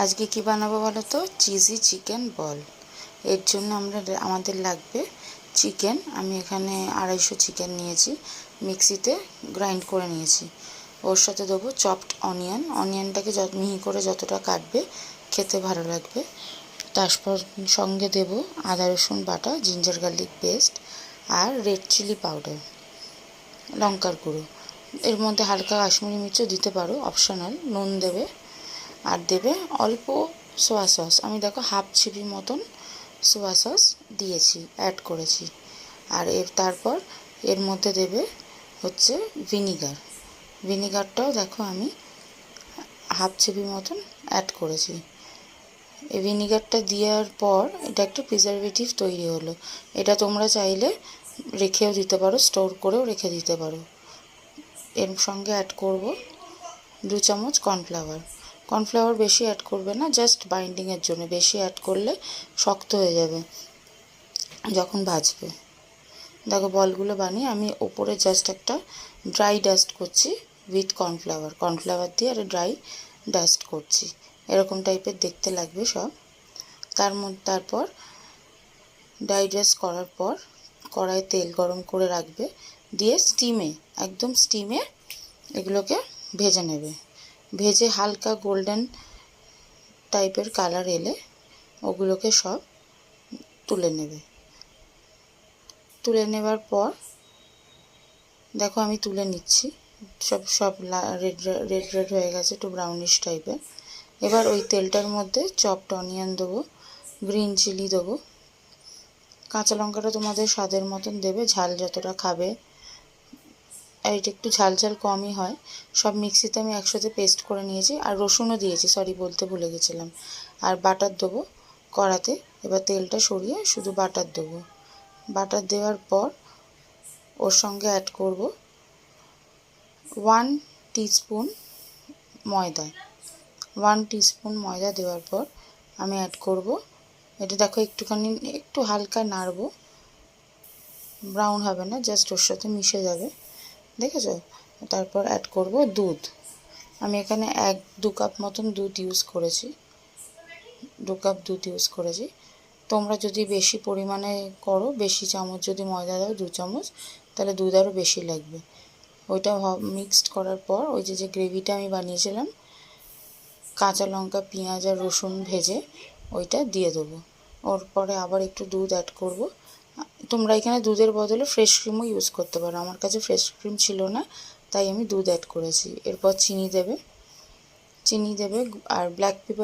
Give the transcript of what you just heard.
আজকে কি বানাবো বলো তো? Cheesy chicken ball. এর জন্য আমাদের লাগবে চিকেন। আমি এখানে 250 চিকেন নিয়েছি, মিক্সিতে গ্রাইন্ড করে নিয়েছি। ওর সাথে দেবো চপড অনিয়ন। অনিয়নটাকে মিহি করে যতটা কাটবে খেতে ভালো লাগবে। তারপর সঙ্গে দেবো আদা রসুন বাটা, জিঞ্জার গার্লিক পেস্ট আর রেড চিলি পাউডার, লঙ্কার গুঁড়ো। এর মধ্যে হালকা কাশ্মীরি মির্চও দিতে পারো, অপশনাল। নুন দেবে আর দেবে অল্প সোয়া সস। আমি দেখো হাফ চিপি মতন সোয়া সস দিয়েছি, অ্যাড করেছি। আর তারপর এর মধ্যে দেবে হচ্ছে ভিনিগার। ভিনিগারটাও দেখো আমি হাফ চিপি মতন অ্যাড করেছি। এই ভিনিগারটা দেওয়ার পর এটা একটা প্রিজারভেটিভ তৈরি হলো। এটা তোমরা চাইলে রেখেও দিতে পারো, স্টোর করেও রেখে দিতে পারো। এর সঙ্গে অ্যাড করব 2 চামচ কর্নফ্লাওয়ার। কর্নফ্লাওয়ার বেশি অ্যাড করবে না, জাস্ট বাইন্ডিংয়ের জন্য। বেশি অ্যাড করলে শক্ত হয়ে যাবে যখন ভাজবে। দেখো বলগুলো বানিয়ে আমি ওপরে জাস্ট একটা ড্রাই ডাস্ট করছি উইথ কর্নফ্লাওয়ার দিয়ে আর ড্রাই ডাস্ট করছি। এরকম টাইপের দেখতে লাগবে সব। তারপর ড্রাই ডাস্ট করার পর কড়াইয়ে তেল গরম করে রাখবে, দিয়ে একদম স্টিমে এগুলোকে ভেজে নেবে। ভেজে হালকা গোল্ডেন টাইপের কালার এলে ওগুলোকে সব তুলে নেবে। তুলে নেবার পর দেখো আমি তুলে নিচ্ছি। সব রেড হয়ে গেছে, একটু ব্রাউনিশ টাইপের। এবার ওই তেলটার মধ্যে চপড অনিয়ন দেবো, গ্রিন চিলি দেবো, কাঁচা লঙ্কাটা তোমাদের স্বাদের মতন দেবে, ঝাল যতটা খাবে। আর এটা একটু ঝাল কমই হয়। সব মিক্সিতে আমি একসাথে পেস্ট করে নিয়েছি, আর রসুনও দিয়েছি, সরি বলতে ভুলে গেছিলাম। আর বাটার দেবো কড়াতে। এবার তেলটা সরিয়ে শুধু বাটার দেবো। বাটার দেওয়ার পর ওর সঙ্গে অ্যাড করব 1 টিস্পুন ময়দা। 1 টিস্পুন ময়দা দেওয়ার পর আমি অ্যাড করব, এটা দেখো একটু হালকা নাড়বো, ব্রাউন হবে না, জাস্ট ওর সাথে মিশে যাবে, দেখেছো? তারপর অ্যাড করব দুধ। আমি এখানে 1-2 কাপ মতন দুধ ইউজ করেছি। 2 কাপ দুধ ইউজ করেছি। তোমরা যদি বেশি পরিমাণে করো, বেশি চামচ যদি ময়দা দাও 2 চামচ, তাহলে দুধ আরও বেশি লাগবে। ওইটা মিক্সড করার পর ওই যে গ্রেভিটা আমি বানিয়েছিলাম, কাঁচা লঙ্কা, পেঁয়াজ আর রসুন ভেজে, ওইটা দিয়ে দেবো। ওর পরে আবার একটু দুধ অ্যাড করব। তোমরা এখানে দুধের বদলে ফ্রেশ ক্রিমও ইউজ করতে পারো। আমার কাছে ফ্রেশ ক্রিম ছিল না, তাই আমি দুধ অ্যাড করেছি। এরপর চিনি দেবে আর ব্ল্যাক পেপার